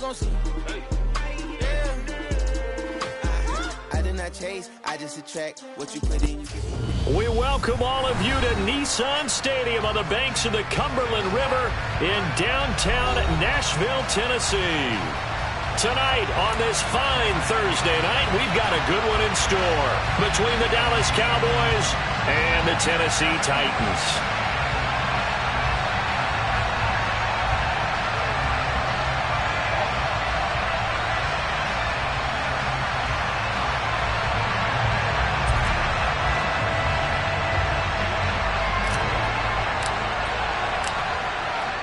gon' see. I did not chase, I just attract what you put in. We welcome all of you to Nissan Stadium on the banks of the Cumberland River in downtown Nashville, Tennessee. Tonight on this fine Thursday night, we've got a good one in store between the Dallas Cowboys and the Tennessee Titans.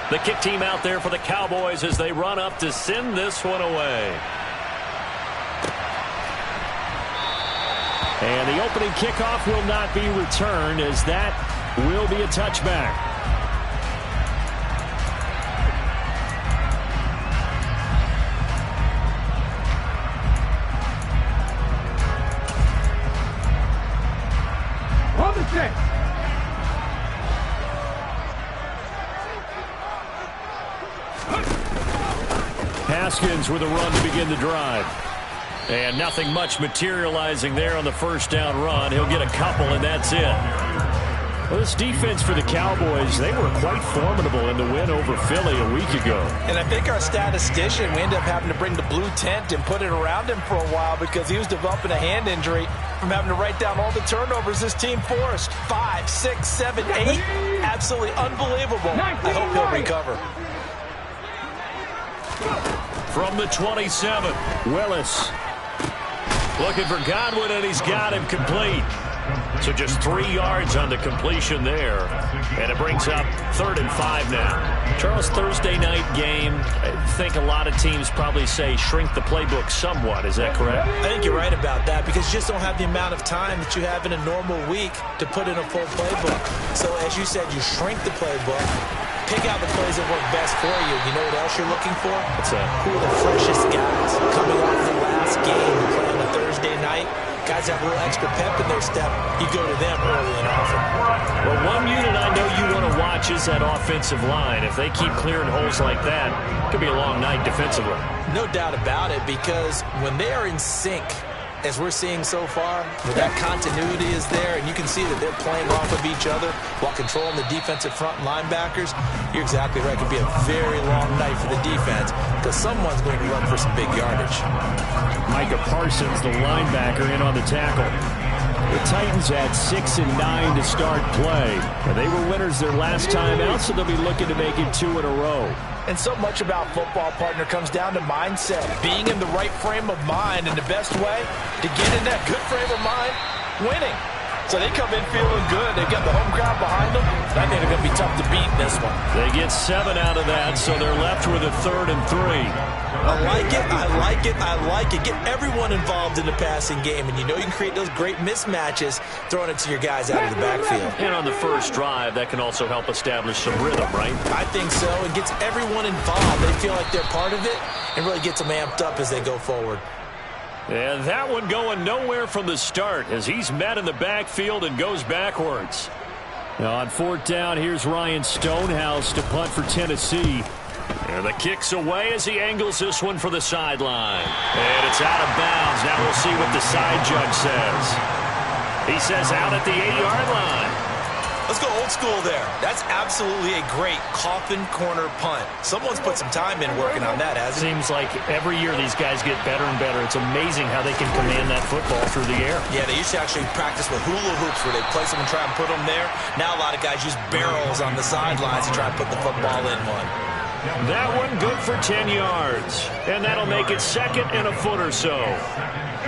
The kick team out there for the Cowboys as they run up to send this one away. And the opening kickoff will not be returned as that will be a touchback. Hold the check. Haskins with a run to begin the drive. And nothing much materializing there on the first down run. He'll get a couple, and that's it. Well, this defense for the Cowboys, they were quite formidable in the win over Philly a week ago. And I think our statistician, we ended up having to bring the blue tent and put it around him for a while because he was developing a hand injury from having to write down all the turnovers this team forced. 5, 6, 7, 8. Absolutely unbelievable. I hope he'll recover. From the 27, Willis looking for Godwin, and he's got him complete. So just 3 yards on the completion there. And it brings up 3rd and 5 now. Charles, Thursday night game, I think a lot of teams probably say shrink the playbook somewhat. Is that correct? I think you're right about that because you just don't have the amount of time that you have in a normal week to put in a full playbook. So as you said, you shrink the playbook. Pick out the plays that work best for you. You know what else you're looking for? What's that? Who are the freshest guys coming off the last game to play on a Thursday night? Guys have a little extra pep in their step. You go to them early and often. Well, one unit I know you want to watch is that offensive line. If they keep clearing holes like that, it could be a long night defensively. No doubt about it, because when they are in sync, as we're seeing so far, that continuity is there, and you can see that they're playing off of each other while controlling the defensive front and linebackers. You're exactly right. It could be a very long night for the defense because someone's going to run for some big yardage. Micah Parsons, the linebacker, in on the tackle. The Titans had 6 and 9 to start play. And they were winners their last time out, so they'll be looking to make it 2 in a row. And so much about football, partner, comes down to mindset. Being in the right frame of mind, and the best way to get in that good frame of mind, winning. So they come in feeling good. They've got the home crowd behind them. I think they're going to be tough to beat in this one. They get 7 out of that, so they're left with a 3rd and 3. I like it, I like it, I like it. Get everyone involved in the passing game, and you know you can create those great mismatches throwing it to your guys out of the backfield. And on the first drive, that can also help establish some rhythm, right? I think so. It gets everyone involved. They feel like they're part of it and really gets them amped up as they go forward. And that one going nowhere from the start as he's met in the backfield and goes backwards. Now on 4th down, here's Ryan Stonehouse to punt for Tennessee. And the kick's away as he angles this one for the sideline. And it's out of bounds. Now we'll see what the side judge says. He says out at the 8-yard line. Let's go old school there. That's absolutely a great coffin corner punt. Someone's put some time in working on that, hasn't it? Seems like every year these guys get better and better. It's amazing how they can command that football through the air. Yeah, they used to actually practice with hula hoops where they place them and try and put them there. Now a lot of guys use barrels on the sidelines to try and put the football in one. That one good for 10 yards. And that'll make it 2nd and a foot or so.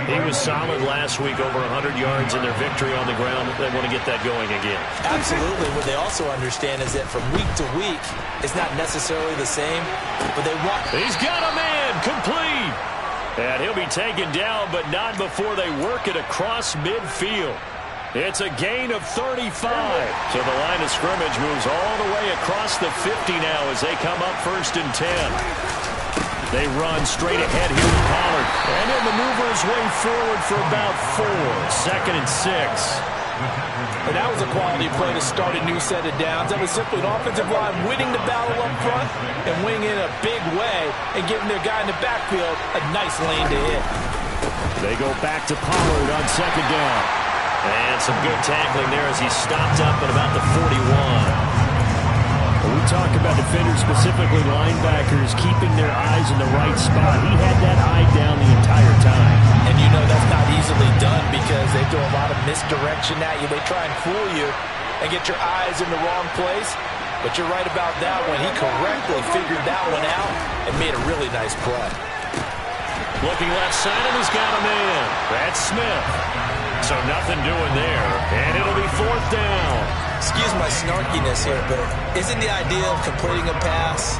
He was solid last week, over 100 yards in their victory on the ground. They want to get that going again. Absolutely. What they also understand is that from week to week, it's not necessarily the same, but they want... He's got a man complete. And he'll be taken down, but not before they work it across midfield. It's a gain of 35. So the line of scrimmage moves all the way across the 50 now as they come up 1st and 10. They run straight ahead here with Pollard. And he'll maneuver his way forward for about 4. 2nd and 6. And that was a quality play to start a new set of downs. That was simply an offensive line winning the battle up front and winning in a big way and giving their guy in the backfield a nice lane to hit. They go back to Pollard on second down. And some good tackling there as he stopped up at about the 41. When we talk about defenders, specifically linebackers, keeping their eyes in the right spot, he had that eye down the entire time. And you know that's not easily done because they throw a lot of misdirection at you. They try and fool you and get your eyes in the wrong place. But you're right about that one. He correctly figured that one out and made a really nice play. Looking left side, and he's got a man. That's Smith. So nothing doing there, and it'll be fourth down. Excuse my snarkiness here, but isn't the idea of completing a pass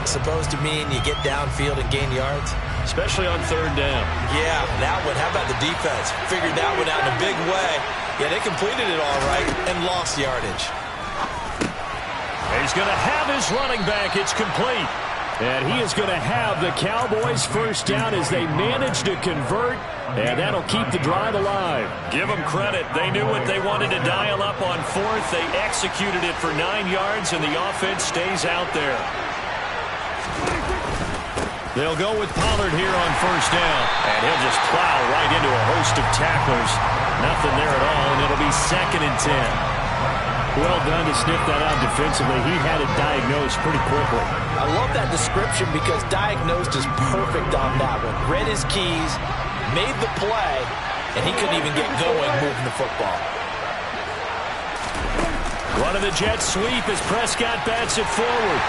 supposed to mean you get downfield and gain yards? Especially on third down. Yeah, that one. How about the defense? Figured that one out in a big way. Yeah, they completed it all right and lost yardage. He's going to have his running back. It's complete. And he is going to have the Cowboys first down as they manage to convert, and that'll keep the drive alive. Give them credit. They knew what they wanted to dial up on fourth. They executed it for 9 yards, and the offense stays out there. They'll go with Pollard here on first down, and he'll just plow right into a host of tacklers. Nothing there at all, and it'll be 2nd and 10. Well done to sniff that out defensively. He had it diagnosed pretty quickly. I love that description because diagnosed is perfect on that one. Read his keys, made the play, and he couldn't even get going moving the football. Running the jet sweep as Prescott bats it forward.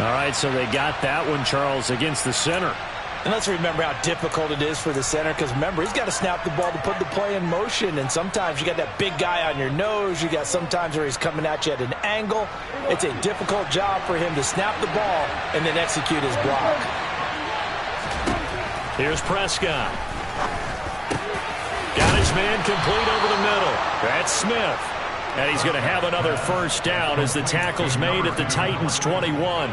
All right, so they got that one, Charles, against the center. And let's remember how difficult it is for the center because, remember, he's got to snap the ball to put the play in motion. And sometimes you got that big guy on your nose. You got sometimes where he's coming at you at an angle. It's a difficult job for him to snap the ball and then execute his block. Here's Prescott. Got his man complete over the middle. That's Smith. And he's going to have another first down as the tackle's made at the Titans' 21.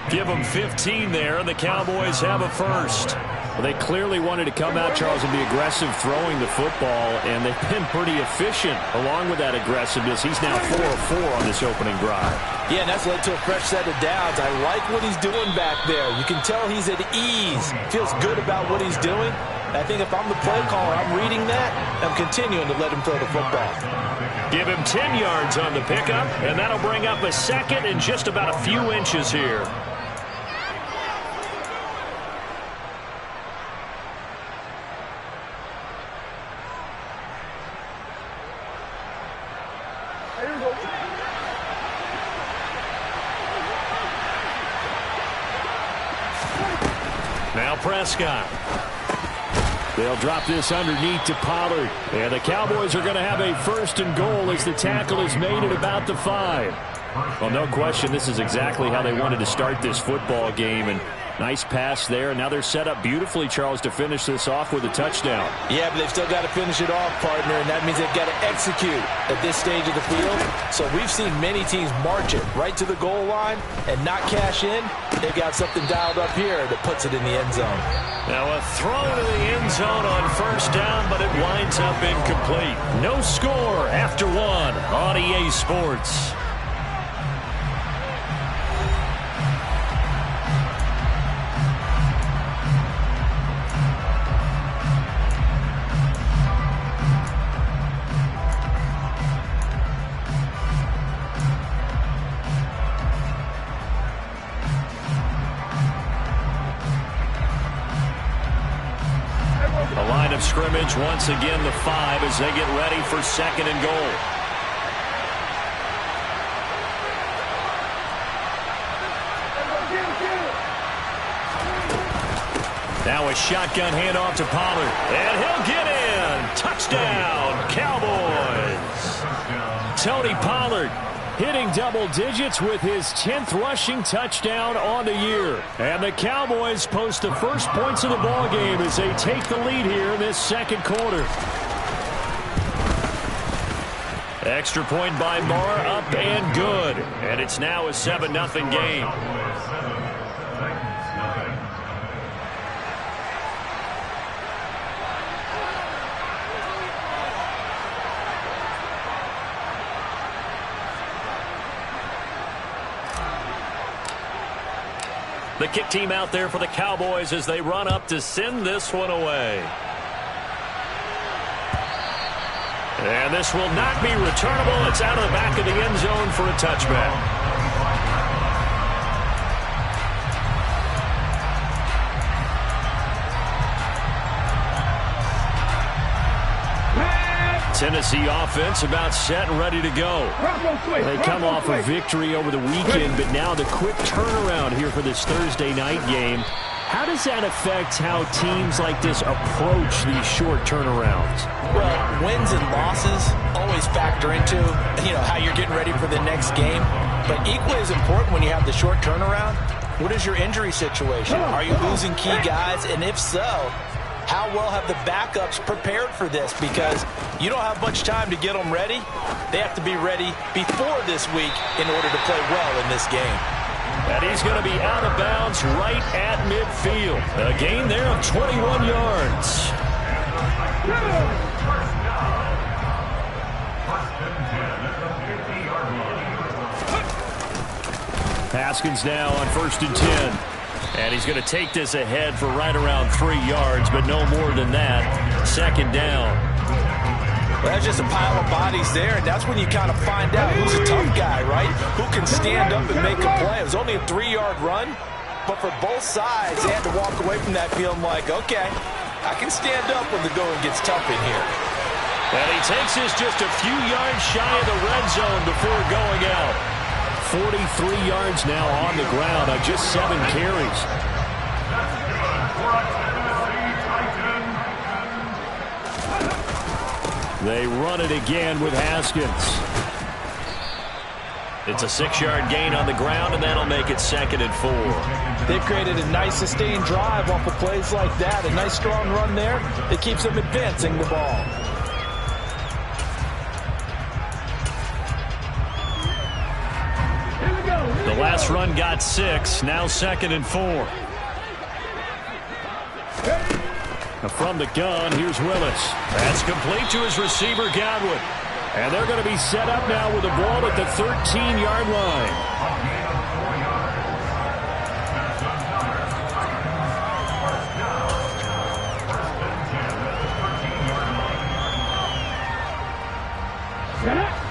Give them 15 there, and the Cowboys have a first. Well, they clearly wanted to come out, Charles, and be aggressive throwing the football, and they've been pretty efficient along with that aggressiveness. He's now 4 of 4 on this opening drive. Yeah, and that's led to a fresh set of downs. I like what he's doing back there. You can tell he's at ease. Feels good about what he's doing. I think if I'm the play caller, I'm reading that. I'm continuing to let him throw the football. Give him 10 yards on the pickup, and that'll bring up a second and just about a few inches here. Now Prescott. They'll drop this underneath to Pollard. And the Cowboys are going to have a first and goal as the tackle is made at about the 5. Well, no question, this is exactly how they wanted to start this football game. And nice pass there. And now they're set up beautifully, Charles, to finish this off with a touchdown. Yeah, but they've still got to finish it off, partner, and that means they've got to execute at this stage of the field. So we've seen many teams march it right to the goal line and not cash in. They've got something dialed up here that puts it in the end zone. Now a throw to the end zone on first down, but it winds up incomplete. No score after 1 on EA Sports. Scrimmage once again the 5 as they get ready for second and goal. Now a shotgun handoff to Pollard, and he'll get in. Touchdown, Cowboys. Tony Pollard hitting double digits with his 10th rushing touchdown on the year. And the Cowboys post the first points of the ball game as they take the lead here in this second quarter. Extra point by Marr, up and good. And it's now a 7-0 game. The kick team out there for the Cowboys as they run up to send this one away. And this will not be returnable. It's out of the back of the end zone for a touchback. Tennessee offense about set and ready to go. They come off a victory over the weekend, but now the quick turnaround here for this Thursday night game. How does that affect how teams like this approach these short turnarounds? Well, wins and losses always factor into, how you're getting ready for the next game. But equally as important when you have the short turnaround, what is your injury situation? Are you losing key guys? And if so, how well have the backups prepared for this? Because you don't have much time to get them ready. They have to be ready before this week in order to play well in this game. And he's going to be out of bounds right at midfield. A gain there of 21 yards. Haskins now on 1st and 10. And he's going to take this ahead for right around 3 yards, but no more than that. 2nd down. Well, that's just a pile of bodies there, and that's when you kind of find out who's a tough guy, right? Who can stand up and make a play. It was only a 3-yard run, but for both sides, they had to walk away from that feeling like, okay, I can stand up when the going gets tough in here. And he takes this just a few yards shy of the red zone before going out. 43 yards now on the ground on just 7 carries. They run it again with Haskins. It's a 6-yard gain on the ground, and that'll make it 2nd and 4. They've created a nice sustained drive off of plays like that. A nice strong run there. It keeps them advancing the ball. The last run got 6. Now 2nd and 4. From the gun, here's Willis. That's complete to his receiver, Godwin. And they're going to be set up now with the ball at the 13-yard line.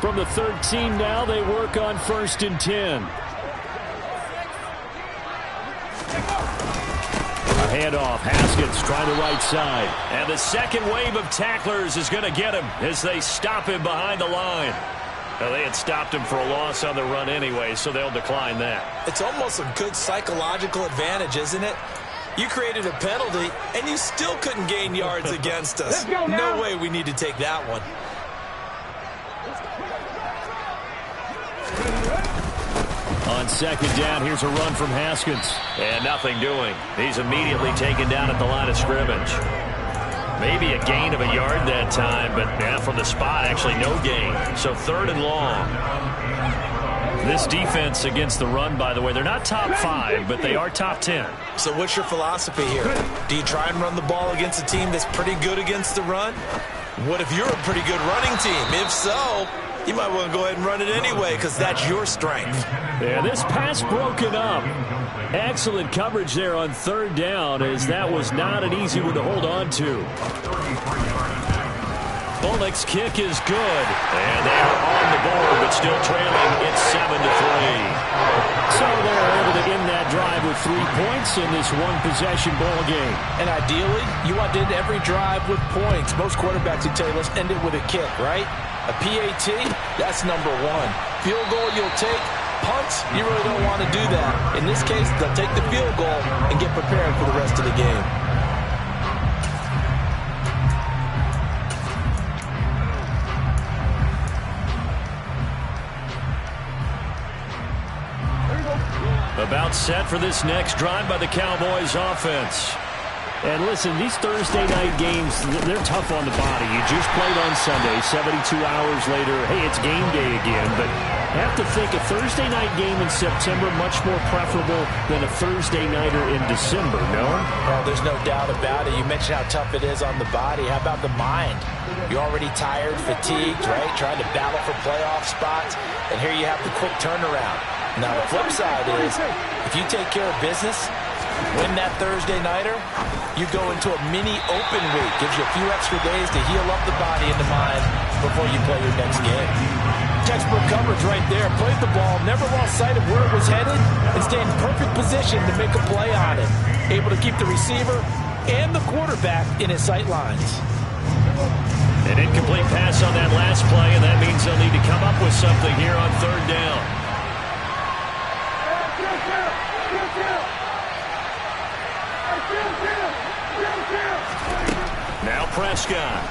From the 13 now, they work on 1st and 10. Handoff, Haskins trying the right side. And the second wave of tacklers is going to get him as they stop him behind the line. Well, they had stopped him for a loss on the run anyway, so they'll decline that. It's almost a good psychological advantage, isn't it? You created a penalty, and you still couldn't gain yards against us. No way we need to take that one. On 2nd down, here's a run from Haskins. And nothing doing. He's immediately taken down at the line of scrimmage. Maybe a gain of a yard that time, but from the spot, actually no gain. So 3rd and long. This defense against the run, by the way, they're not top 5, but they are top 10. So what's your philosophy here? Do you try and run the ball against a team that's pretty good against the run? What if you're a pretty good running team? If so, you might want to go ahead and run it anyway because that's your strength. Yeah, this pass broken up. Excellent coverage there on 3rd down as that was not an easy one to hold on to. Bullock's kick is good. And they are on the board but still trailing. It's 7-3. So they're able to end that drive with 3 points in this one-possession ball game. And ideally, you want to end every drive with points. Most quarterbacks would tell you, let's end it with a kick, right? A PAT, that's number 1. Field goal you'll take. Punts, you really don't want to do that. In this case, they'll take the field goal and get prepared for the rest of the game. About set for this next drive by the Cowboys offense. And listen, these Thursday night games, they're tough on the body. You just played on Sunday, 72 hours later, hey, it's game day again. But I have to think a Thursday night game in September much more preferable than a Thursday nighter in December, no? Well, there's no doubt about it. You mentioned how tough it is on the body. How about the mind? You're already tired, fatigued, right? Trying to battle for playoff spots. And here you have the quick turnaround. Now, the flip side is, if you take care of business, win that Thursday nighter, you go into a mini open week. Gives you a few extra days to heal up the body and the mind before you play your next game. Textbook coverage right there. Played the ball, never lost sight of where it was headed, and stayed in perfect position to make a play on it. Able to keep the receiver and the quarterback in his sight lines. An incomplete pass on that last play, and that means they'll need to come up with something here on third down. Now Prescott.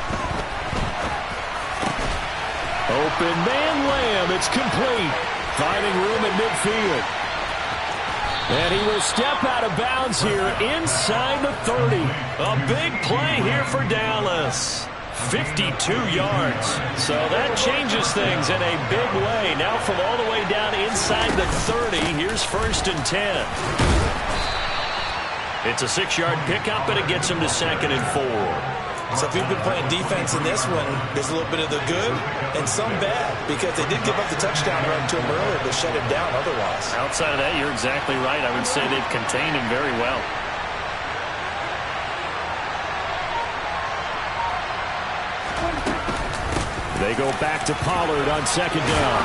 Open man Lamb. It's complete. Finding room at midfield. And he will step out of bounds here inside the 30. A big play here for Dallas. 52 yards. So that changes things in a big way. Now from all the way down inside the 30, here's 1st and 10. It's a 6-yard pickup, and it gets him to 2nd and 4. So if you've been playing defense in this one, there's a little bit of the good and some bad, because they did give up the touchdown run to him earlier, but shut him down otherwise. Outside of that, you're exactly right. I would say they've contained him very well. They go back to Pollard on 2nd down.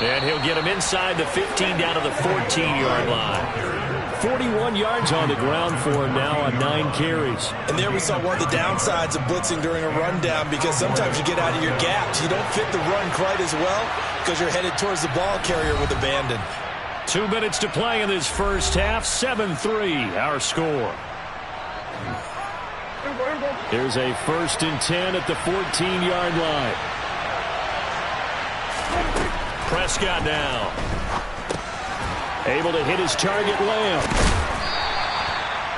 And he'll get him inside the 15 down to the 14-yard line. 41 yards on the ground for him now on 9 carries. And there we saw one of the downsides of blitzing during a rundown, because sometimes you get out of your gaps. You don't fit the run quite as well because you're headed towards the ball carrier with abandon. 2 minutes to play in this first half. 7-3 our score. There's a 1st and 10 at the 14-yard line. Prescott now. Able to hit his target, Lamb.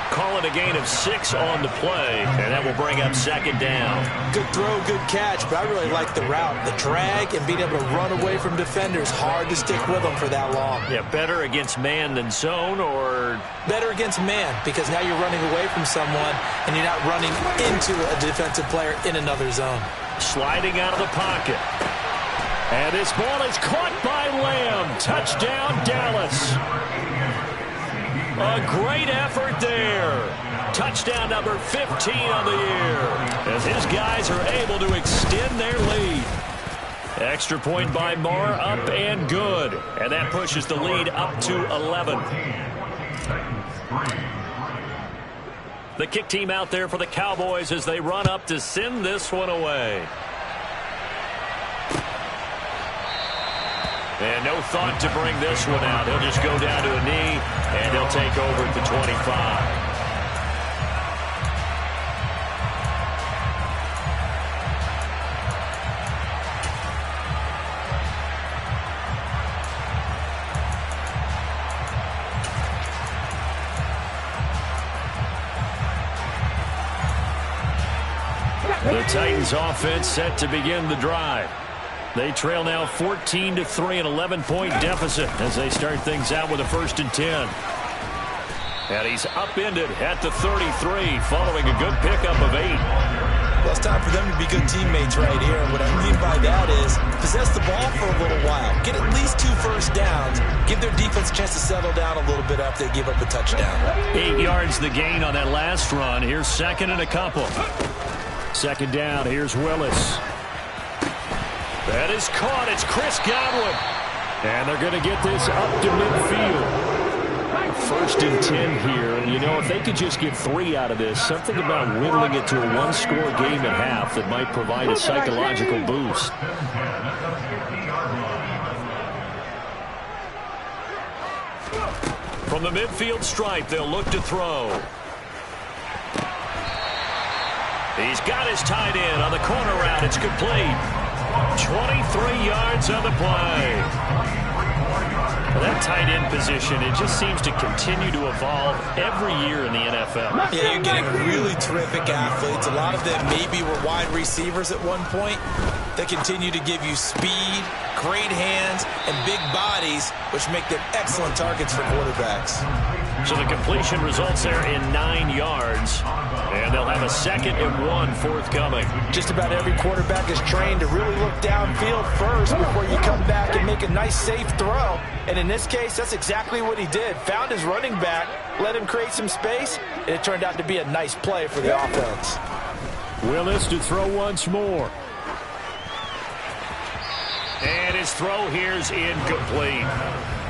Calling a gain of 6 on the play, and that will bring up 2nd down. Good throw, good catch, but I really like the route. The drag and being able to run away from defenders. Hard to stick with them for that long. Yeah, better against man than zone, or? Better against man, because now you're running away from someone, and you're not running into a defensive player in another zone. Sliding out of the pocket. And this ball is caught by Lamb. Touchdown, Dallas. A great effort there. Touchdown number 15 on the year, as his guys are able to extend their lead. Extra point by Moore, up and good. And that pushes the lead up to 11. The kick team out there for the Cowboys as they run up to send this one away. And no thought to bring this one out. He'll just go down to a knee, and he'll take over at the 25. The Titans offense set to begin the drive. They trail now 14-3, an 11-point deficit as they start things out with a 1st and 10. And he's upended at the 33 following a good pickup of 8. Well, it's time for them to be good teammates right here. And what I mean by that is possess the ball for a little while. Get at least 2 first downs. Give their defense a chance to settle down a little bit after they give up a touchdown. 8 yards the gain on that last run. Here's 2nd and a couple. 2nd down. Here's Willis. That is caught. It's Chris Godwin. And they're going to get this up to midfield. 1st and 10 here. And, you know, if they could just get 3 out of this, something about whittling it to a 1-score game at half that might provide a psychological boost. From the midfield stripe, they'll look to throw. He's got his tight end on the corner route. It's complete. 23 yards on the play. Well, that tight end position, it just seems to continue to evolve every year in the NFL. Yeah, you're getting really terrific athletes. A lot of them maybe were wide receivers at one point. They continue to give you speed, great hands, and big bodies, which make them excellent targets for quarterbacks. So the completion results there in 9 yards. And they'll have a 2nd and 1 forthcoming. Just about every quarterback is trained to really look downfield first before you come back and make a nice, safe throw. And in this case, that's exactly what he did. Found his running back, let him create some space, and it turned out to be a nice play for the offense. Willis to throw once more. And his throw here's incomplete.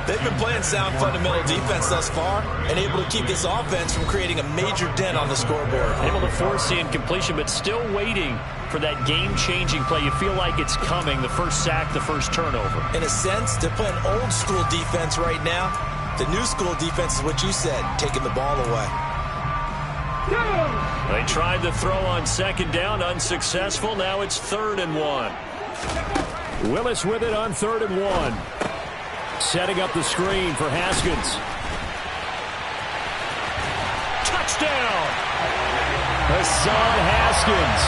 They've been playing sound fundamental defense thus far and able to keep this offense from creating a major dent on the scoreboard. Able to force the incompletion, but still waiting for that game-changing play. You feel like it's coming, the first sack, the first turnover. In a sense, they're playing old-school defense right now. The new-school defense is what you said, taking the ball away. They tried the throw on 2nd down, unsuccessful. Now it's 3rd and 1. Willis with it on 3rd and 1. Setting up the screen for Haskins. Touchdown! Hassan Haskins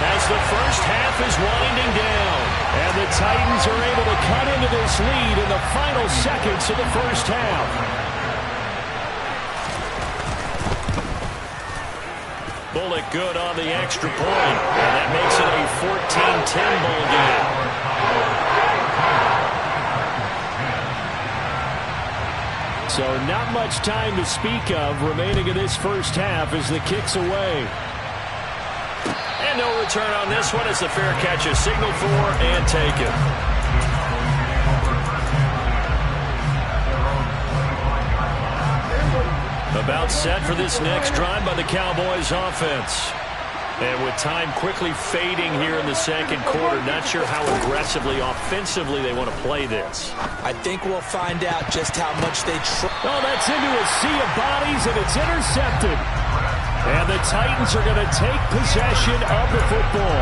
as the first half is winding down. And the Titans are able to cut into this lead in the final seconds of the first half. Bullock good on the extra point. And that makes it a 14-10 ball game. So not much time to speak of remaining in this first half as the kick's away. And no return on this one as the fair catch is signaled for and taken. About set for this next drive by the Cowboys offense. And with time quickly fading here in the 2nd quarter, not sure how aggressively, offensively they want to play this. I think we'll find out just how much they try. Oh, that's into a sea of bodies, and it's intercepted. And the Titans are going to take possession of the football.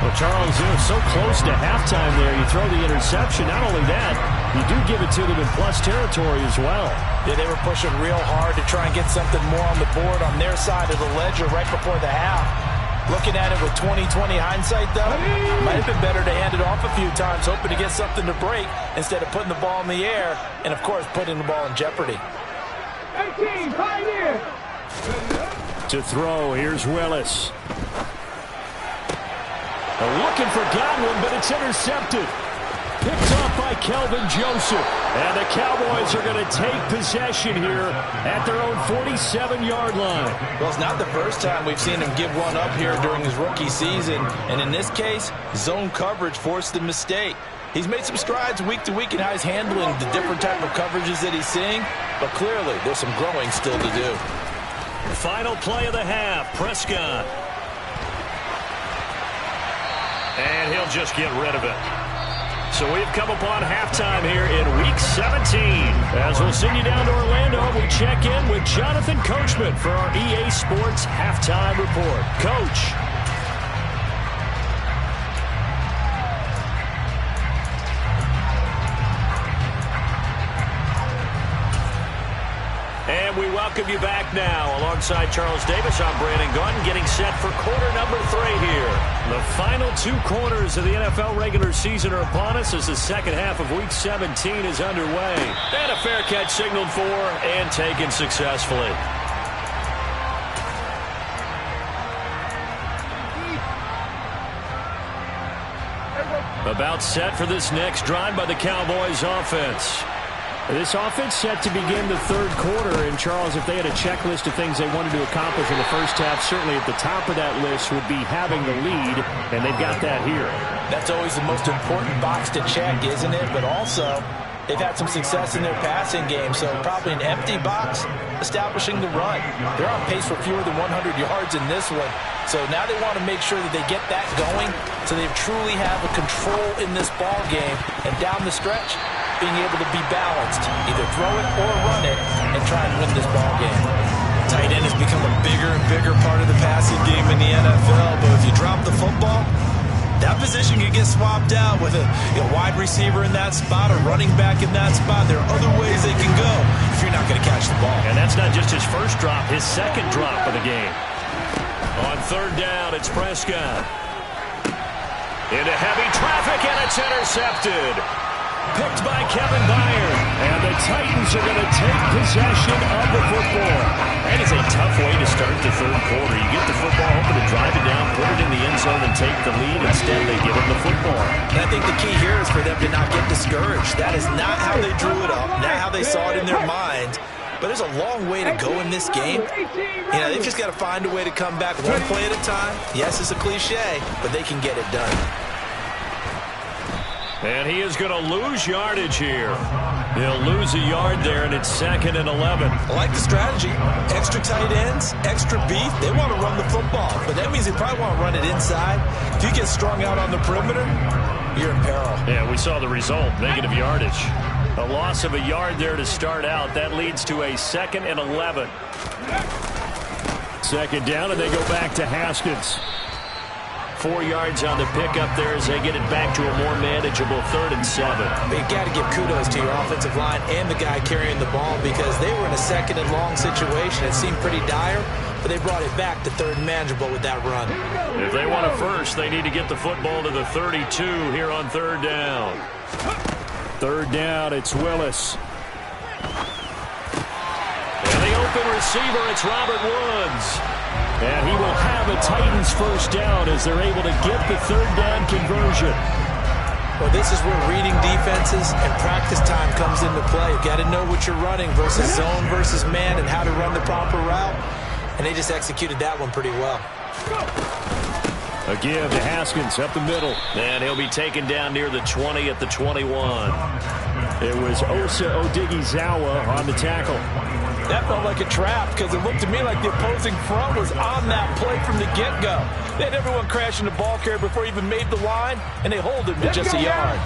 Well, Charles, so close to halftime there. You throw the interception. Not only that, you do give it to them in plus territory as well. Yeah, they were pushing real hard to try and get something more on the board on their side of the ledger right before the half. Looking at it with 20/20 hindsight, though, might have been better to hand it off a few times, hoping to get something to break instead of putting the ball in the air and, of course, putting the ball in jeopardy. 18, Pioneer! To throw, here's Willis. Looking for Godwin, but it's intercepted. Picked off by Kelvin Joseph. And the Cowboys are going to take possession here at their own 47-yard line. Well, it's not the first time we've seen him give one up here during his rookie season. And in this case, zone coverage forced the mistake. He's made some strides week to week in how he's handling the different type of coverages that he's seeing. But clearly, there's some growing still to do. Final play of the half, Prescott. And he'll just get rid of it. So we've come upon halftime here in Week 17. As we'll send you down to Orlando, we check in with Jonathan Coachman for our EA Sports Halftime Report. Coach. And we welcome you back now. Alongside Charles Davis, I'm Brandon Gaudin, getting set for quarter number 3 here. The final 2 quarters of the NFL regular season are upon us as the second half of Week 17 is underway. And a fair catch signaled for and taken successfully. About set for this next drive by the Cowboys offense. This offense set to begin the 3rd quarter. And, Charles, if they had a checklist of things they wanted to accomplish in the first half, certainly at the top of that list would be having the lead, and they've got that here. That's always the most important box to check, isn't it? But also, they've had some success in their passing game, so probably an empty box establishing the run. They're on pace for fewer than 100 yards in this one. So now they want to make sure that they get that going so they truly have a control in this ball game. And down the stretch, being able to be balanced, either throw it or run it, and try and win this ball game. Tight end has become a bigger and bigger part of the passing game in the NFL, but if you drop the football, that position can get swapped out with a wide receiver in that spot, a running back in that spot. There are other ways they can go if you're not going to catch the ball. And that's not just his first drop, his second drop of the game. On 3rd down, it's Prescott. Into heavy traffic, and it's intercepted. Picked by Kevin Byard. And the Titans are going to take possession of the football. That is a tough way to start the third quarter. You get the football, hoping to drive it down, put it in the end zone, and take the lead. Instead, they give them the football. And I think the key here is for them to not get discouraged. That is not how they drew it up, not how they saw it in their mind. But there's a long way to go in this game. You know, they've just got to find a way to come back one play at a time. Yes, it's a cliche, but they can get it done. And he is going to lose yardage here. He'll lose a yard there, and it's 2nd and 11. I like the strategy. Extra tight ends, extra beef. They want to run the football, but that means they probably want to run it inside. If you get strung out on the perimeter, you're in peril. Yeah, we saw the result, negative yardage. A loss of a yard there to start out. That leads to a 2nd and 11. 2nd down, and they go back to Haskins. 4 yards on the pickup there as they get it back to a more manageable 3rd and 7. But you got to give kudos to your offensive line and the guy carrying the ball because they were in a 2nd and long situation. It seemed pretty dire, but they brought it back to 3rd and manageable with that run. If they want a first, they need to get the football to the 32 here on 3rd down. 3rd down, it's Willis. And the open receiver, it's Robert Woods. And he will have a Titans first down as they're able to get the 3rd down conversion. Well, this is where reading defenses and practice time comes into play. You've got to know what you're running versus zone versus man and how to run the proper route. And they just executed that one pretty well. A give to Haskins up the middle. And he'll be taken down near the 20 at the 21. It was Osa Odighizuwa on the tackle. That felt like a trap because it looked to me like the opposing front was on that play from the get-go. They had everyone crashing the ball carrier before he even made the line, and they hold him to just a yard.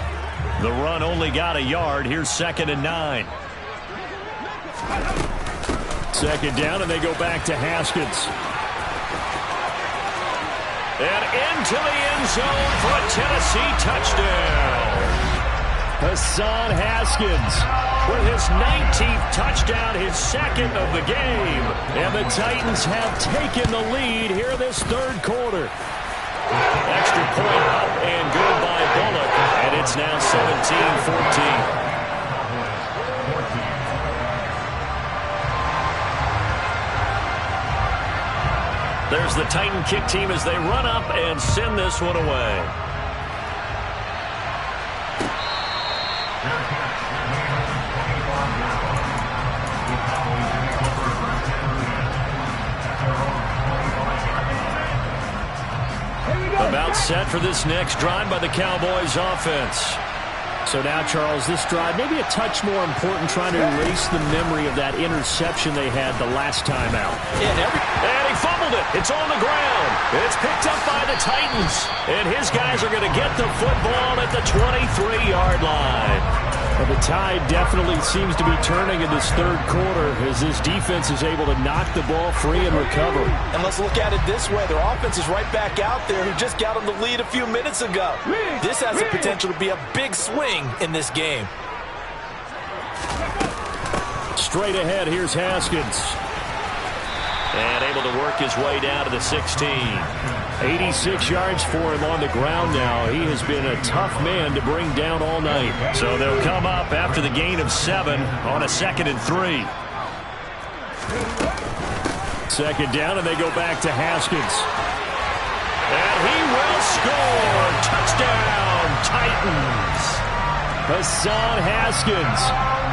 The run only got a yard. Here's 2nd and 9. 2nd down, and they go back to Haskins. And into the end zone for a Tennessee touchdown. Hassan Haskins with his 19th touchdown, his 2nd of the game. And the Titans have taken the lead here this 3rd quarter. Extra point up and good by Bullock. And it's now 17-14. There's the Titan kick team as they run up and send this one away. About set for this next drive by the Cowboys offense. So now, Charles, this drive maybe a touch more important, trying to erase the memory of that interception they had the last time out. And he fumbled it. It's on the ground. It's picked up by the Titans. And his guys are going to get the football at the 23-yard line. Well, the tide definitely seems to be turning in this 3rd quarter as this defense is able to knock the ball free and recover. And let's look at it this way. Their offense is right back out there who just got them the lead a few minutes ago. This has the potential to be a big swing in this game. Straight ahead, here's Haskins. And able to work his way down to the 16. 86 yards for him on the ground now. He has been a tough man to bring down all night. So they'll come up after the gain of 7 on a 2nd and 3. 2nd down, and they go back to Haskins. And he will score. Touchdown, Titans. Hassan Haskins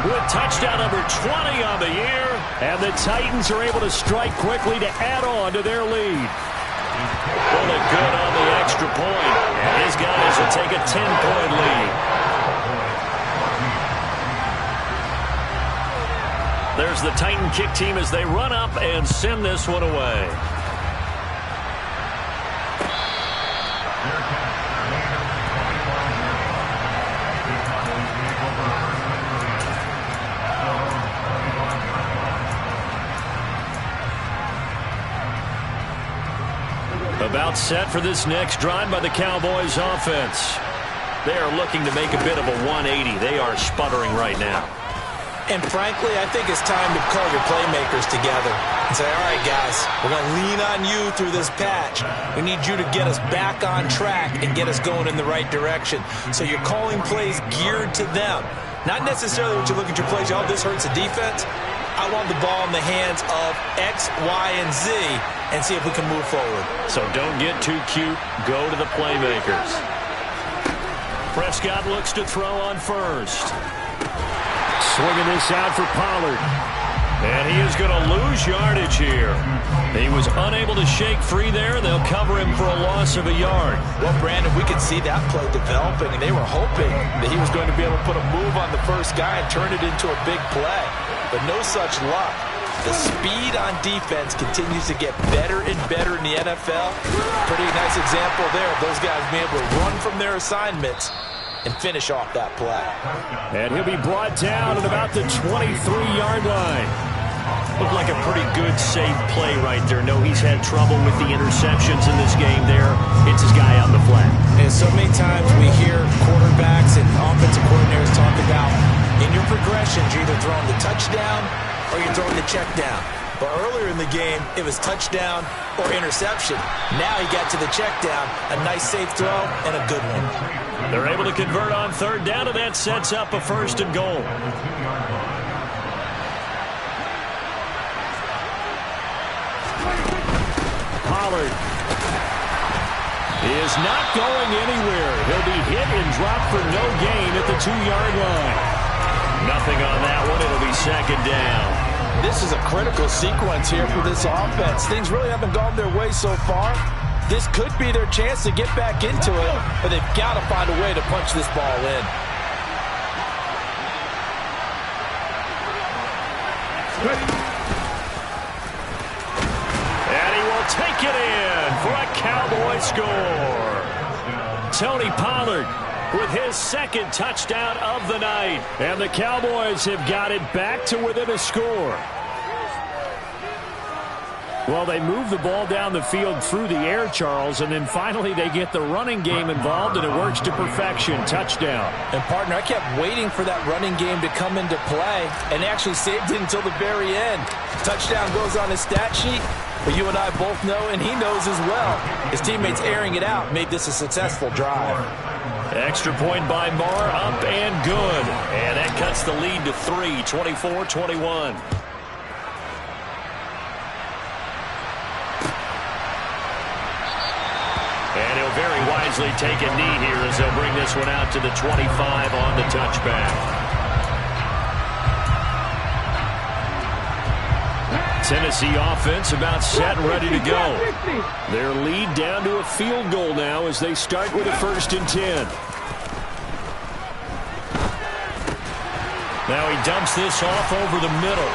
with touchdown number 20 on the year. And the Titans are able to strike quickly to add on to their lead. Bullock good on the extra point. And his guys will take a 10-point lead. There's the Titan kick team as they run up and send this one away. About set for this next drive by the Cowboys offense. They are looking to make a bit of a 180. They are sputtering right now. And frankly, I think it's time to call your playmakers together and say, all right, guys, we're going to lean on you through this patch. We need you to get us back on track and get us going in the right direction. So you're calling plays geared to them. Not necessarily what you look at your plays, oh, this hurts the defense. I want the ball in the hands of X, Y, and Z and see if we can move forward. So don't get too cute. Go to the playmakers. Prescott looks to throw on first. Swinging this out for Pollard. And he is going to lose yardage here. He was unable to shake free there. They'll cover him for a loss of a yard. Well, Brandon, we could see that play developing, and they were hoping that he was going to be able to put a move on the first guy and turn it into a big play. But no such luck. The speed on defense continues to get better and better in the NFL. Pretty nice example there of those guys being able to run from their assignments and finish off that play. And he'll be brought down at about the 23-yard line. Looked like a pretty good, safe play right there. No, he's had trouble with the interceptions in this game there. It's his guy on the flat. And so many times we hear quarterbacks and offensive coordinators talk about in your progressions, you're either throwing the touchdown or you're throwing the check down. But earlier in the game, it was touchdown or interception. Now he got to the check down, a nice safe throw, and a good one. They're able to convert on third down, and that sets up a first and goal. Pollard is not going anywhere. He'll be hit and dropped for no gain at the 2-yard line. Nothing on that one. It'll be second down. This is a critical sequence here for this offense. Things really haven't gone their way so far. This could be their chance to get back into it, but they've got to find a way to punch this ball in. And he will take it in for a Cowboy score. Tony Pollard with his second touchdown of the night. And the Cowboys have got it back to within a score. Well, they move the ball down the field through the air, Charles, and then finally they get the running game involved, and it works to perfection. Touchdown. And, partner, I kept waiting for that running game to come into play and actually saved it until the very end. Touchdown goes on his stat sheet, but you and I both know, and he knows as well, his teammates airing it out made this a successful drive. Extra point by Marr, up and good. And that cuts the lead to 3, 24-21. And he'll very wisely take a knee here as they'll bring this one out to the 25 on the touchback. Tennessee offense about set and ready to go. Their lead down to a field goal now as they start with a 1st and 10. Now he dumps this off over the middle.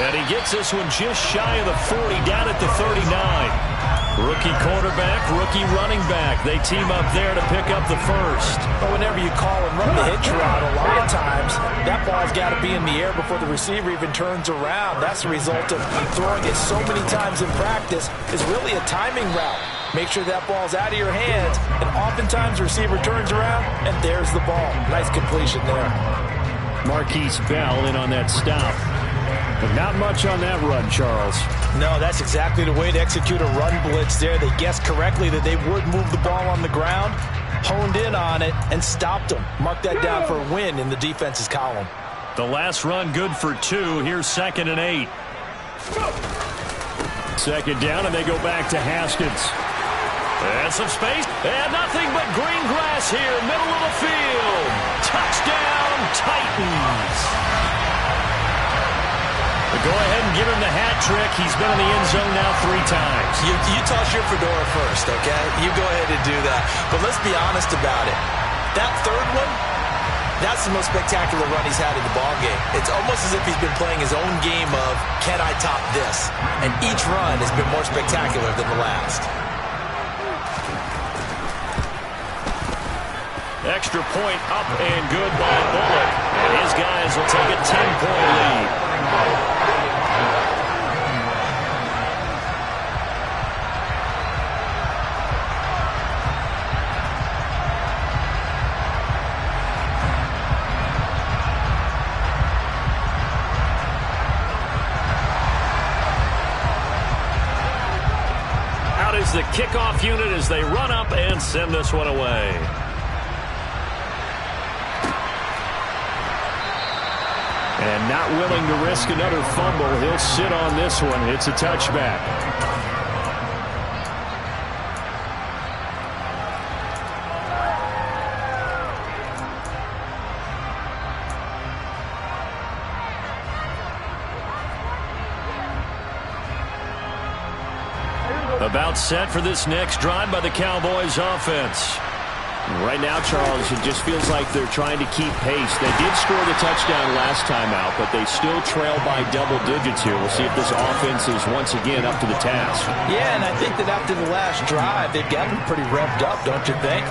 And he gets this one just shy of the 40, down at the 39. Rookie quarterback, rookie running back. They team up there to pick up the first. But whenever you call and run the hitch route, a lot of times that ball's got to be in the air before the receiver even turns around. That's the result of throwing it so many times in practice. Is really a timing route. Make sure that ball's out of your hands, and oftentimes the receiver turns around, and there's the ball. Nice completion there. Marquise Bell in on that stop. But not much on that run, Charles. No, that's exactly the way to execute a run blitz there. They guessed correctly that they would move the ball on the ground, honed in on it, and stopped them. Mark that down for a win in the defense's column. The last run good for 2. Here's 2nd and 8. Second down, and they go back to Haskins. And some space, and nothing but green grass here, middle of the field. Touchdown, Titans. Go ahead and give him the hat trick. He's been in the end zone now 3 times. You toss your fedora first, okay? You go ahead and do that. But let's be honest about it. That third one, that's the most spectacular run he's had in the ballgame. It's almost as if he's been playing his own game of, can I top this? And each run has been more spectacular than the last. Extra point up and good by Bullock. And his guys will take a 10-point lead. is the kickoff unit as they run up and send this one away. And not willing to risk another fumble, he'll sit on this one. It's a touchback. About set for this next drive by the Cowboys offense. Right now, Charles, it just feels like they're trying to keep pace. They did score the touchdown last time out, but they still trail by double digits here. We'll see if this offense is once again up to the task. Yeah, and I think that after the last drive, they've got them pretty revved up, don't you think?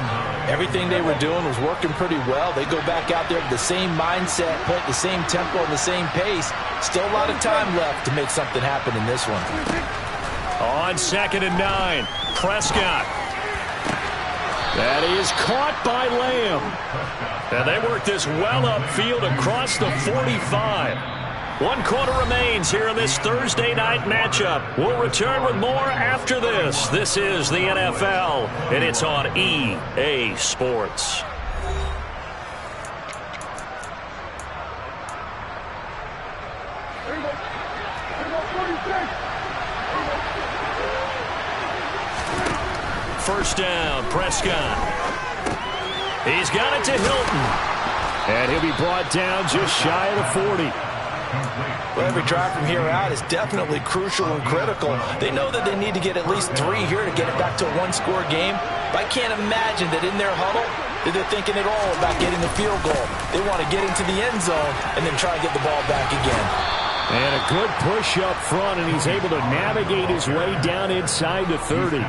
Everything they were doing was working pretty well. They go back out there with the same mindset, put the same tempo and the same pace. Still a lot of time left to make something happen in this one. On 2nd and 9, Prescott. That is caught by Lamb. And they work this well upfield across the 45. 1 quarter remains here in this Thursday night matchup. We'll return with more after this. This is the NFL, and it's on EA Sports. First down, Prescott. He's got it to Hilton. And he'll be brought down just shy of the 40. Well, every drive from here out is definitely crucial and critical. They know that they need to get at least 3 here to get it back to a one-score game. But I can't imagine that in their huddle that they're thinking at all about getting a field goal. They want to get into the end zone and then try to get the ball back again. And a good push up front, and he's able to navigate his way down inside the 30.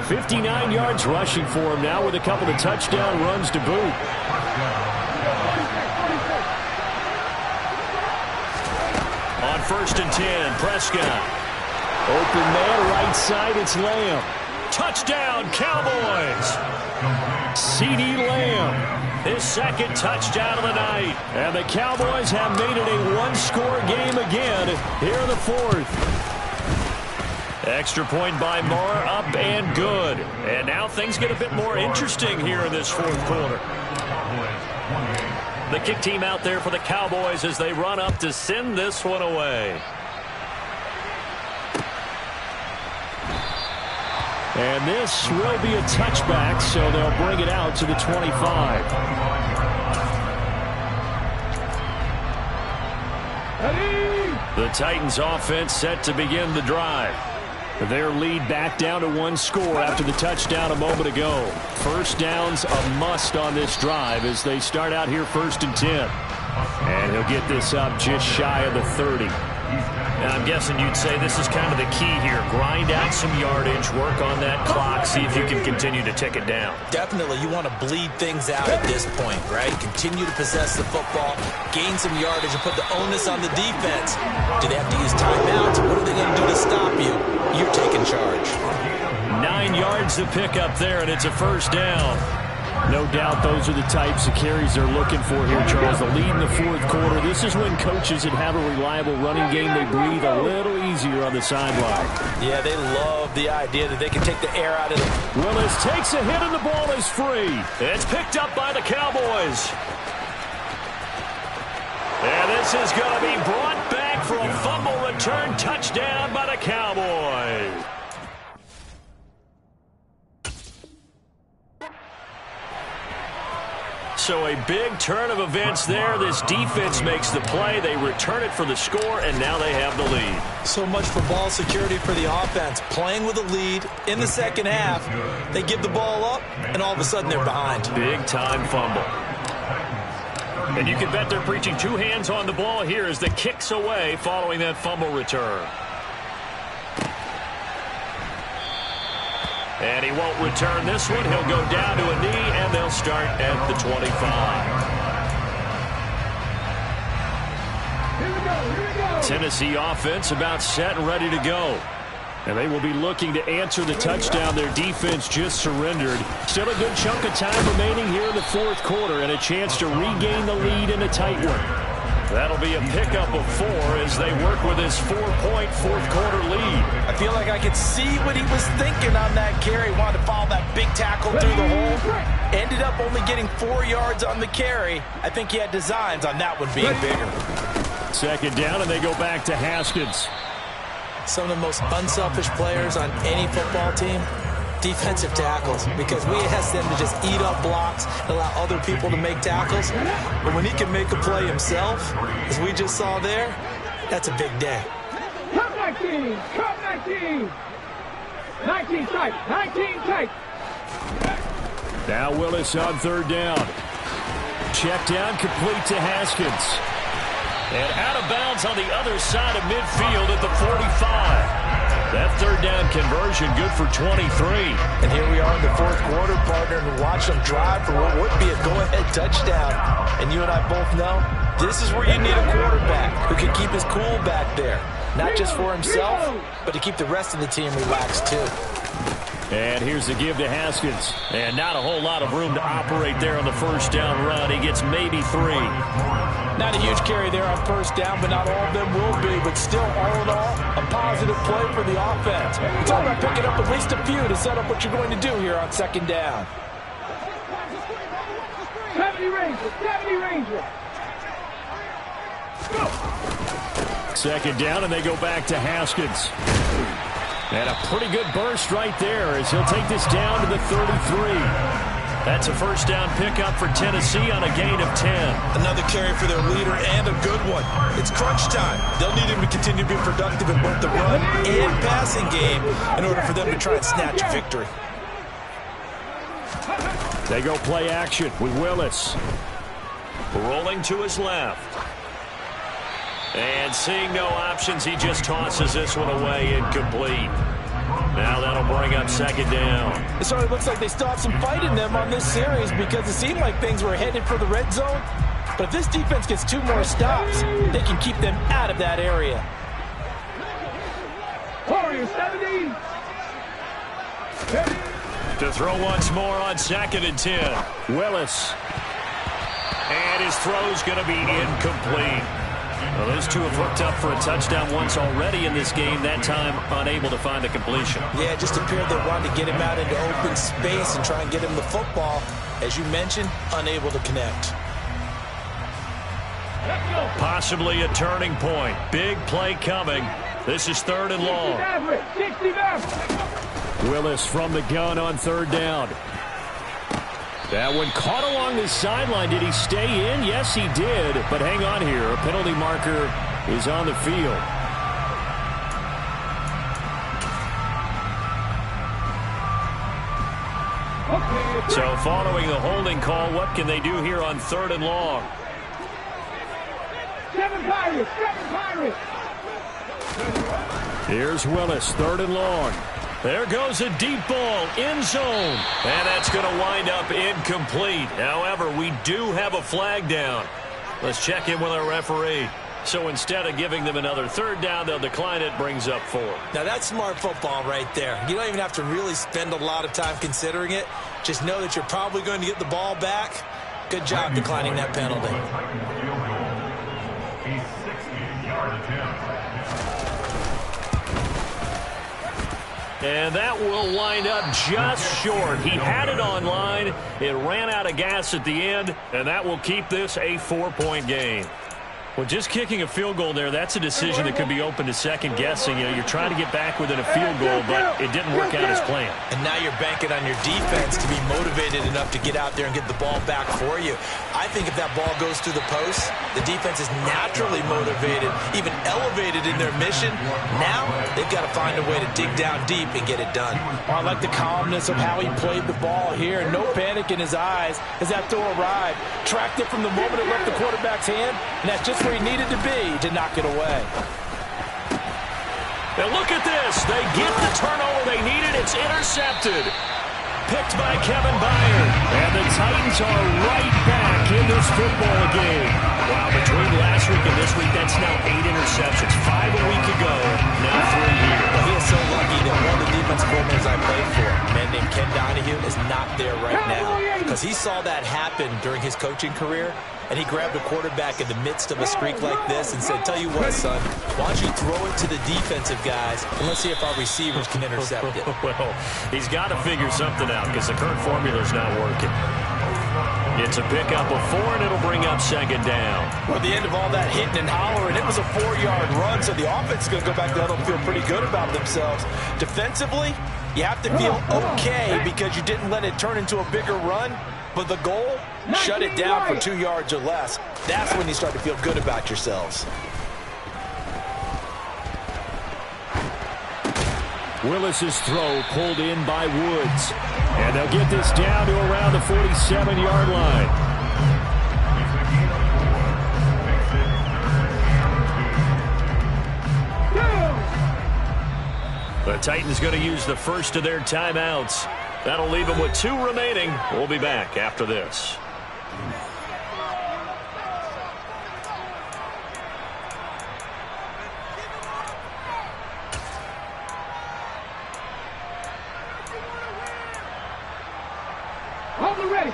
59 yards rushing for him now with a couple of touchdown runs to boot. On 1st and 10, Prescott. Open man right side, it's Lamb. Touchdown, Cowboys! CeeDee Lamb. His 2nd touchdown of the night. And the Cowboys have made it a one-score game again here in the 4th. Extra point by Moore, up and good. And now things get a bit more interesting here in this 4th quarter. The kick team out there for the Cowboys as they run up to send this one away. And this will be a touchback, so they'll bring it out to the 25. The Titans offense set to begin the drive. Their lead back down to 1 score after the touchdown a moment ago. First down's a must on this drive as they start out here 1st and 10. And he'll get this up just shy of the 30. And I'm guessing you'd say this is kind of the key here. Grind out some yardage, work on that clock, see if you can continue to tick it down. Definitely, you want to bleed things out at this point, right? Continue to possess the football, gain some yardage, and put the onus on the defense. Do they have to use timeouts? What are they going to do to stop you? You're taking charge. 9 yards to pick up there, and it's a first down. No doubt those are the types of carries they're looking for here, Charles. The lead in the 4th quarter. This is when coaches that have a reliable running game, they breathe a little easier on the sideline. Yeah, they love the idea that they can take the air out of it. Willis takes a hit and the ball is free. It's picked up by the Cowboys. And this is going to be brought back for a fumble return touchdown by the Cowboys. So a big turn of events there. This defense makes the play. They return it for the score, and now they have the lead. So much for ball security for the offense. Playing with a lead in the 2nd half. They give the ball up, and all of a sudden they're behind. Big-time fumble. And you can bet they're preaching 2 hands on the ball here as the kick's away following that fumble return. And he won't return this one. He'll go down to a knee, and they'll start at the 25. Tennessee offense about set and ready to go. And they will be looking to answer the touchdown their defense just surrendered. Still a good chunk of time remaining here in the 4th quarter and a chance to regain the lead in a tight one. That'll be a pickup of 4 as they work with his 4-point fourth-quarter lead. I feel like I could see what he was thinking on that carry. Wanted to follow that big tackle through the hole. Ended up only getting 4 yards on the carry. I think he had designs on that one being bigger. Second down, and they go back to Haskins. Some of the most unselfish players on any football team, defensive tackles, because we ask them to just eat up blocks and allow other people to make tackles. But when he can make a play himself, as we just saw there, that's a big day. Come 19, come 19. 19 tight, 19 tight. Now Willis on third down. Check down, complete to Haskins. And out of bounds on the other side of midfield at the 45. That third down conversion good for 23. And here we are in the fourth quarter, partner, and watch them drive for what would be a go-ahead touchdown. And you and I both know this is where you need a quarterback who can keep his cool back there. Not just for himself, but to keep the rest of the team relaxed too. And here's the give to Haskins. And not a whole lot of room to operate there on the first down run. He gets maybe 3. Not a huge carry there on first down, but not all of them will be. But still, all in all, a positive play for the offense. We're talking about picking up at least a few to set up what you're going to do here on second down. 70 Ranger, 70 Ranger. Go. Second down, and they go back to Haskins. And a pretty good burst right there as he'll take this down to the 33. That's a first down pickup for Tennessee on a gain of 10. Another carry for their leader and a good one. It's crunch time. They'll need him to continue to be productive in both the run and passing game in order for them to try and snatch a victory. They go play action with Willis. Rolling to his left. And seeing no options, he just tosses this one away, incomplete. Now that'll bring up second down. It certainly looks like they still have some fight in them on this series because it seemed like things were headed for the red zone. But if this defense gets 2 more stops, they can keep them out of that area. Warriors 70. To throw once more on 2nd and 10. Willis. And his throw's going to be incomplete. Well, those two have hooked up for a touchdown once already in this game, that time unable to find a completion. Yeah, it just appeared they wanted to get him out into open space and try and get him the football. As you mentioned, unable to connect. Possibly a turning point. Big play coming. This is 3rd and long. 60 Maverick. Willis from the gun on 3rd down. That one caught along the sideline. Did he stay in? Yes, he did. But hang on here. A penalty marker is on the field. So following the holding call, what can they do here on 3rd and long? 7 Pirates, 7 Pirates. Here's Willis, 3rd and long. There goes a deep ball, end zone. And that's going to wind up incomplete. However, we do have a flag down. Let's check in with our referee. So instead of giving them another 3rd down, they'll decline it, brings up 4. Now that's smart football right there. You don't even have to really spend a lot of time considering it. Just know that you're probably going to get the ball back. Good job declining that penalty. And that will wind up just short. He had it on line. It ran out of gas at the end, and that will keep this a 4-point game. Well, just kicking a field goal there, that's a decision that could be open to second guessing. You know, you're trying to get back within a field goal, but it didn't work out as planned. And now you're banking on your defense to be motivated enough to get out there and get the ball back for you. I think if that ball goes through the post, the defense is naturally motivated, even elevated in their mission. Now they've got to find a way to dig down deep and get it done. Well, I like the calmness of how he played the ball here. No panic in his eyes as that throw arrived. Tracked it from the moment it left the quarterback's hand, and that's just where he needed to be to knock it away. And look at this. They get the turnover they needed. It's intercepted. Picked by Kevin Byard. And the Titans are right back in this football game. Wow, between last week and this week, that's now 8 interceptions. 5 a week ago, now 3 here. Well, he is so lucky that one of the defensive coordinators I played for, a man named Ken Donahue, is not there right now. Because he saw that happen during during his coaching career, and he grabbed a quarterback in the midst of a streak like this and said, tell you what, son, why don't you throw it to the defensive guys, and let's see if our receivers can intercept it. Well, he's got to figure something out because the current formula's not working. It's a pickup of 4, and it'll bring up second down. Well, at the end of all that hitting and hollering, it was a 4-yard run, so the offense is going to go back there and feel pretty good about themselves. Defensively, you have to feel okay because you didn't let it turn into a bigger run, but the goal, shut it down for 2 yards or less. That's when you start to feel good about yourselves. Willis's throw pulled in by Woods. And they'll get this down to around the 47-yard line. The Titans going to use the first of their timeouts. That'll leave them with 2 remaining. We'll be back after this.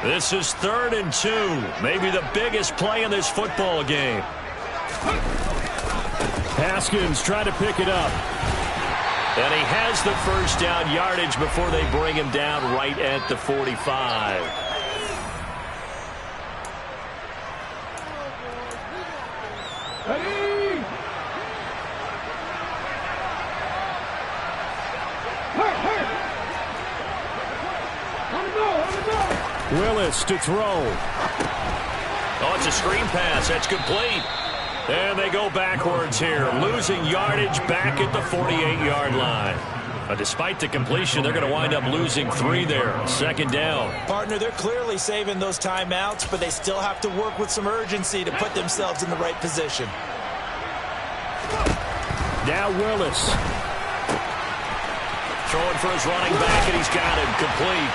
This is 3rd and 2. Maybe the biggest play in this football game. Haskins trying to pick it up. And he has the first down yardage before they bring him down right at the 45. Willis to throw. Oh, it's a screen pass. That's complete. And they go backwards here, losing yardage back at the 48-yard line. Despite the completion, they're going to wind up losing 3 there. Second down. Partner, they're clearly saving those timeouts, but they still have to work with some urgency to put themselves in the right position. Now Willis. Throwing for his running back, and he's got him complete.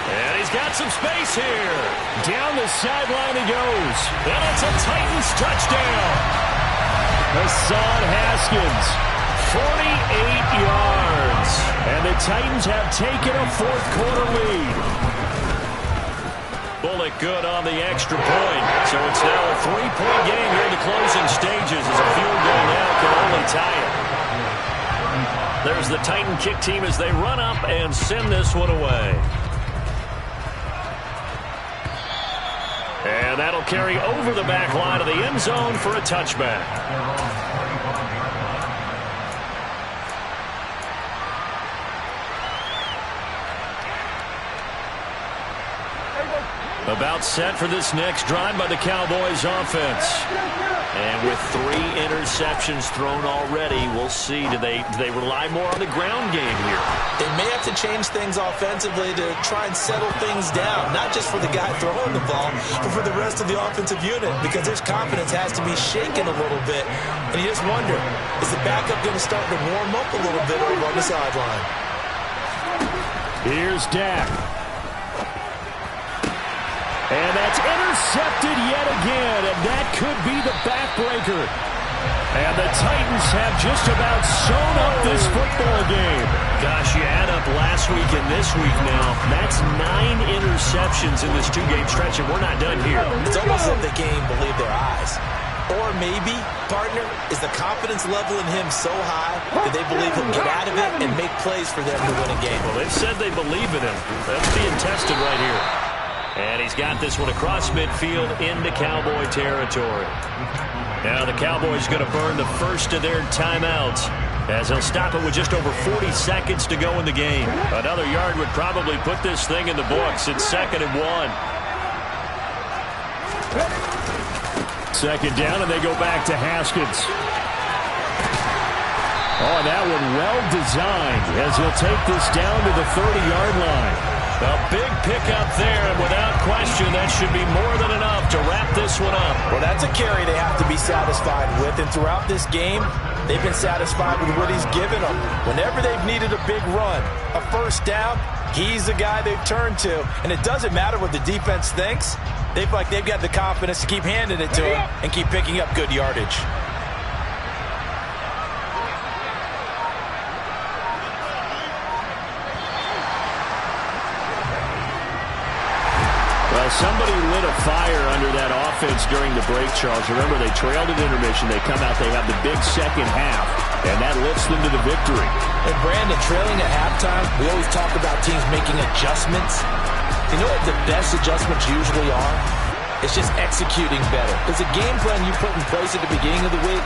And he's got some space here. Down the sideline he goes. And it's a Titans touchdown. Hassan Haskins, 48 yards. And the Titans have taken a 4th quarter lead. Bullock good on the extra point. So it's now a 3-point game here in the closing stages as a field goal now can only tie it. There's the Titan kick team as they run up and send this one away. And that'll carry over the back line of the end zone for a touchback. About set for this next drive by the Cowboys offense. And with 3 interceptions thrown already, we'll see. Do they rely more on the ground game here? They may have to change things offensively to try and settle things down, not just for the guy throwing the ball, but for the rest of the offensive unit, because his confidence has to be shaken a little bit. And you just wonder, is the backup going to start to warm up a little bit over on the sideline? Here's Dak. And that's intercepted yet again, and that could be the backbreaker. And the Titans have just about sewn up this football game. Gosh, you add up last week and this week now, that's 9 interceptions in this 2-game stretch, and we're not done here. It's almost like the game believed their eyes. Or maybe, partner, is the confidence level in him so high that they believe he'll get out of it and make plays for them to win a game. Well, they've said they believe in him. That's being tested right here. And he's got this one across midfield into Cowboy territory. Now the Cowboys going to burn the first of their timeouts as they'll stop it with just over 40 seconds to go in the game. Another yard would probably put this thing in the books. It's 2nd and 1. Second down, and they go back to Haskins. Oh, that one well designed as he'll take this down to the 30-yard line. A big pickup there, and without question, that should be more than enough to wrap this one up. Well, that's a carry they have to be satisfied with, and throughout this game, they've been satisfied with what he's given them. Whenever they've needed a big run, a first down, he's the guy they've turned to. And it doesn't matter what the defense thinks. They've got the confidence to keep handing it to him and keep picking up good yardage. Well, somebody lit a fire under that offense during the break, Charles. Remember, they trailed at intermission. They come out, they have the big second half, and that lifts them to the victory. And Brandon, trailing at halftime, we always talk about teams making adjustments. You know what the best adjustments usually are? It's just executing better. Because the game plan you put in place at the beginning of the week,